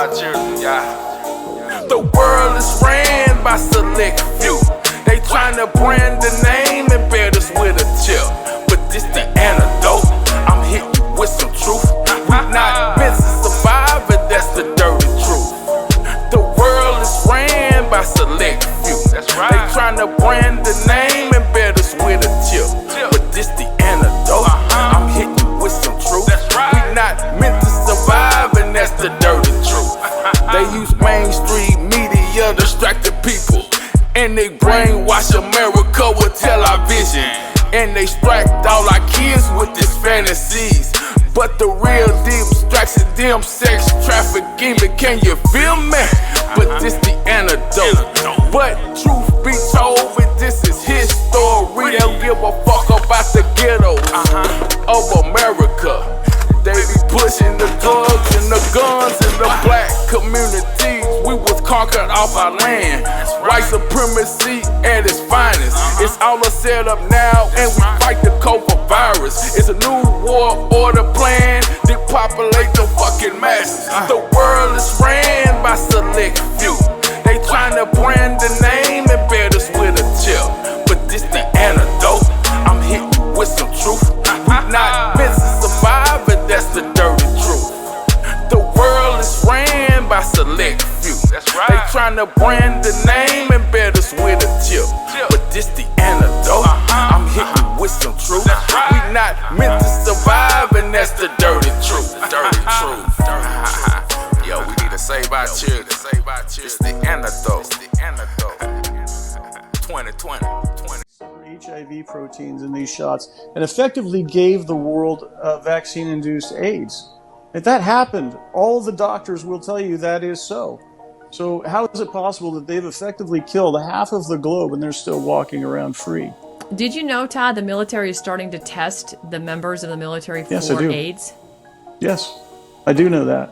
our children, yeah. The world is ran by select few. They tryna brand the name and bear us with a chip. But this the antidote. I'm hitting you with some truth. We not meant to survive, but that's the dirty truth. The world is ran by select few. That's right. They tryna brand the name and bear us with a chip. But this the antidote. I'm hitting you with some truth. That's right. We not meant to survive, and that's the dirty truth. They use mainstream media to distract the people, and they brainwash America with television, and they distract all our kids with these fantasies. But the real deep distraction, them sex trafficking. But can you feel me? But this the antidote. But truth be told, but this is his story. They don't give a fuck about the ghettos of America. They be pushing the drugs and the guns in the black communities. We was conquered off our land. White supremacy at its finest. It's all a setup now, and we fight the COVID virus. It's a new war order plan. Depopulate the fucking masses. The world is ran by select few. They tryna brand the name and bear us with a chip. But this the antidote. I'm hitting you with some truth. We not meant to survive, but that's the dirty truth. The world is ran by select few. That's right. They tryna brand the name and bear us with a chip. But this the antidote. I'm hitting you with some truth. That's right. We not meant to survive, and that's the dirty truth. Dirty truth. Yo, we need to save our children. It's the antidote. It's the antidote. 2020. HIV proteins in these shots and effectively gave the world vaccine-induced AIDS. If that happened, all the doctors will tell you that is so. So how is it possible that they've effectively killed half of the globe and they're still walking around free? Did you know, Todd, the military is starting to test the members of the military for AIDS? Yes, I do know that.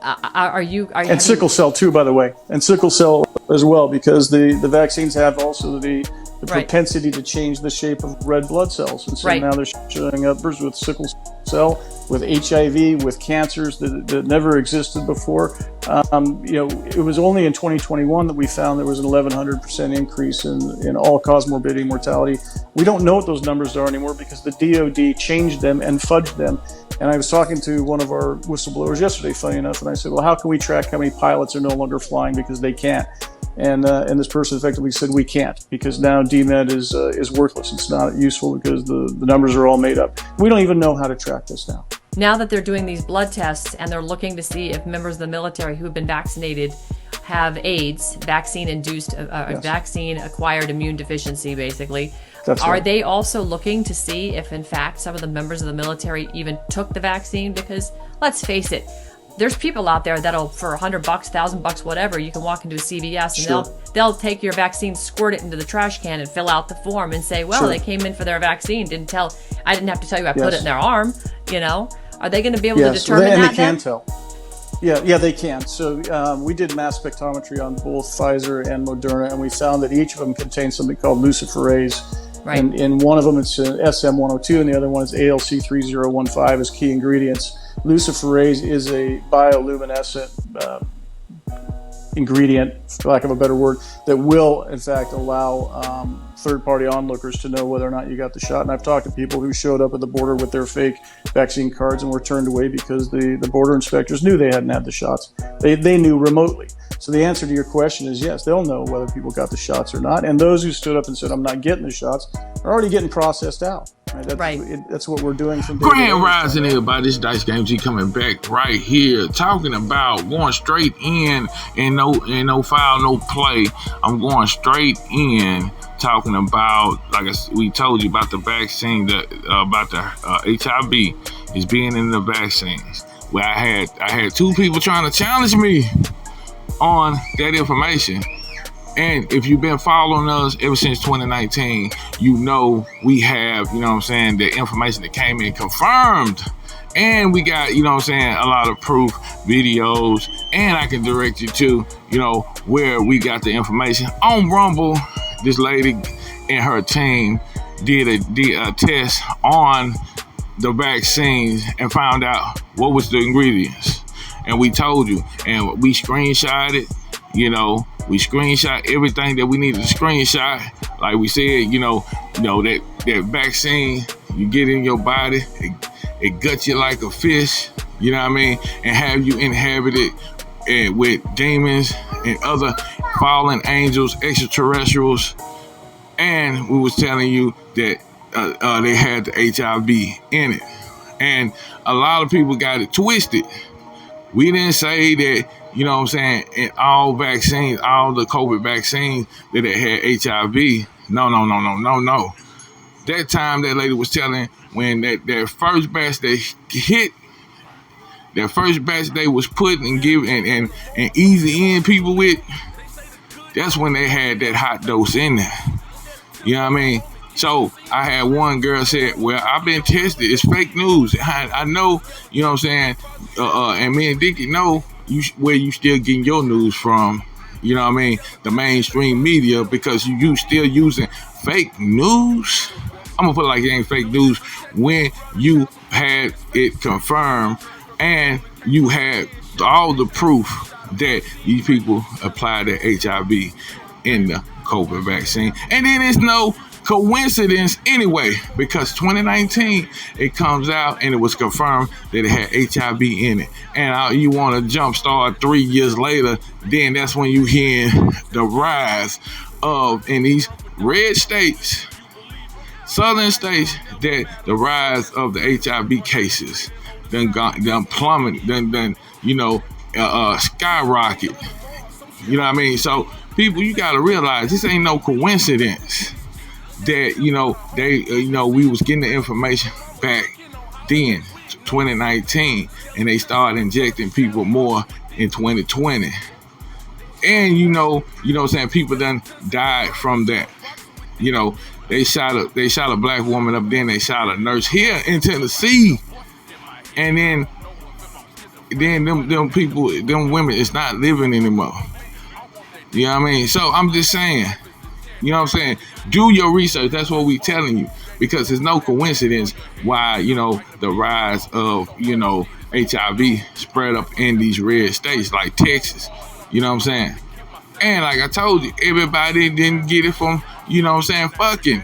Are you and sickle cell too, by the way, and sickle cell as well, because the vaccines have also the propensity to change the shape of red blood cells, and so now they're showing up with sickle cell, with HIV, with cancers that never existed before. It was only in 2021 that we found there was an 1,100% increase in all-cause morbidity and mortality. We don't know what those numbers are anymore because the DoD changed them and fudged them. And I was talking to one of our whistleblowers yesterday, funny enough, and I said, well, how can we track how many pilots are no longer flying because they can't? And this person effectively said, we can't, because now DMED is worthless. It's not useful because the numbers are all made up. We don't even know how to track this now. Now that they're doing these blood tests and they're looking to see if members of the military who've been vaccinated have AIDS, vaccine-induced, vaccine-acquired immune deficiency, basically. Are they also looking to see if, in fact, some of the members of the military even took the vaccine? Because, let's face it, there's people out there that'll, for $100, $1,000, whatever, you can walk into a CVS and they'll take your vaccine, squirt it into the trash can, and fill out the form and say, well, they came in for their vaccine. I didn't have to tell you I put it in their arm. Are they going to be able to determine that? They can tell. Yeah, they can. So we did mass spectrometry on both Pfizer and Moderna, and we found that each of them contains something called luciferase. Right. And in one of them, it's SM102, and the other one is ALC3015 as key ingredients. Luciferase is a bioluminescent ingredient, for lack of a better word, that will, in fact, allow third-party onlookers to know whether or not you got the shot. And I've talked to people who showed up at the border with their fake vaccine cards and were turned away because the border inspectors knew they hadn't had the shots. They knew remotely. So the answer to your question is yes, they'll know whether people got the shots or not. And those who stood up and said, I'm not getting the shots, are already getting processed out. That's what we're doing from day to day. Grand Rising, everybody. This Dice Game G coming back right here, talking about going straight in and no foul, no play. I'm going straight in, talking about, we told you about the vaccine, about the HIV is being in the vaccines. Where I had two people trying to challenge me on that information. And if you've been following us ever since 2019, you know we have, the information that came in confirmed. And we got, a lot of proof, videos, and I can direct you to, where we got the information. On Rumble, this lady and her team did a test on the vaccines and found out what was the ingredients. And we told you, and we screenshotted, we screenshot everything that we needed to screenshot. Like we said, that vaccine, you get in your body, it guts you like a fish, you know what I mean? And have you inhabited with demons and other fallen angels, extraterrestrials. And we was telling you that they had the HIV in it. And a lot of people got it twisted. We didn't say that, in all vaccines, all the COVID vaccines, that it had HIV. No. That time that lady was telling, when that first batch they hit, that first batch they was putting and giving and easy in people with, that's when they had that hot dose in there. You know what I mean? So I had one girl said, well, I've been tested. It's fake news. I know, and me and Dickie know where you still getting your news from, the mainstream media, because you still using fake news. I'm going to put it like it ain't fake news when you had it confirmed and you had all the proof that these people applied their HIV in the COVID vaccine. And then it's no coincidence anyway, because 2019 it comes out and it was confirmed that it had HIV in it. And you want to jumpstart 3 years later, then that's when you hear the rise of, in these red states, southern states, that the rise of the HIV cases done plummeted, skyrocket. You know what I mean? So people, you got to realize this ain't no coincidence that, we was getting the information back then, 2019, and they started injecting people more in 2020. And people done died from that. They shot a black woman up, then they shot a nurse here in Tennessee. And then them people, them women is not living anymore. You know what I mean? So I'm just saying, do your research. That's what we telling you, because there's no coincidence why, the rise of, HIV spread up in these red states like Texas. You know what I'm saying? And like I told you, everybody didn't get it from, fucking.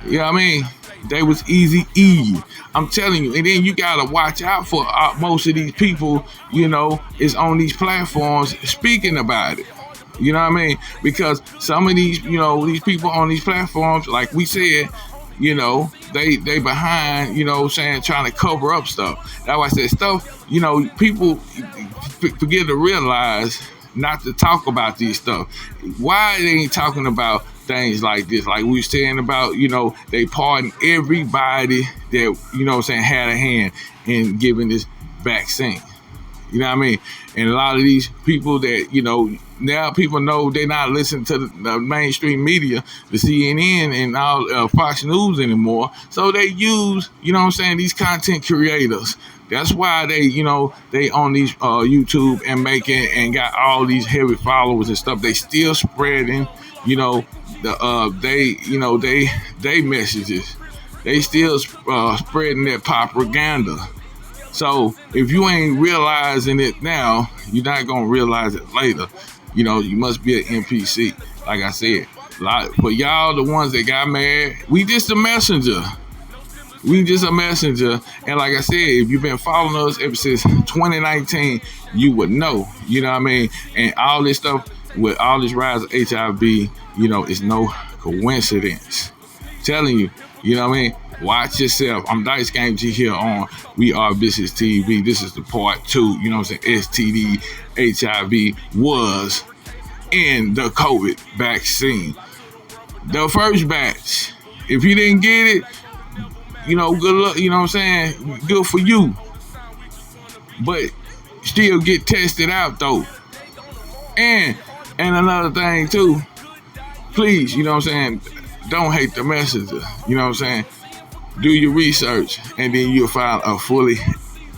You know what I mean? They was easy E. I'm telling you. And then you gotta watch out for most of these people, is on these platforms speaking about it. You know what I mean? Because some of these, these people on these platforms, like we said, they behind, trying to cover up stuff. That's why I said stuff, people forget to realize not to talk about these stuff. Why they ain't talking about things like this? Like we were saying about, they pardon everybody that, had a hand in giving this vaccine. You know what I mean? And a lot of these people that, now people know they're not listening to the mainstream media, the CNN and all Fox News anymore. So they use, these content creators. That's why they on these YouTube and making and got all these heavy followers and stuff. They still spreading, they messages. They still spreading that propaganda. So if you ain't realizing it now, you're not gonna realize it later. You must be an NPC. Like I said, but y'all, the ones that got mad, we just a messenger. We just a messenger. And like I said, if you've been following us ever since 2019, you would know. You know what I mean? And all this stuff with all this rise of HIV, it's no coincidence. I'm telling you, you know what I mean? Watch yourself. I'm Dice Game G here on We Are Business TV. This is the part 2. You know what I'm saying? STD, HIV was in the COVID vaccine. The first batch. If you didn't get it, good luck. You know what I'm saying? Good for you. But still get tested out though. And another thing too. Please, you know what I'm saying? Don't hate the messenger. You know what I'm saying? Do your research, and then you'll find a fully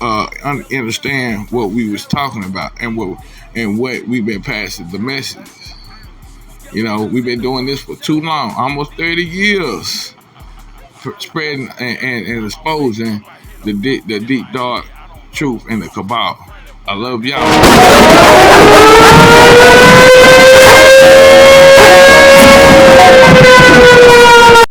understand what we was talking about and what we've been passing the messages. We've been doing this for too long, almost 30 years, spreading and exposing the deep dark truth, and the cabal. I love y'all.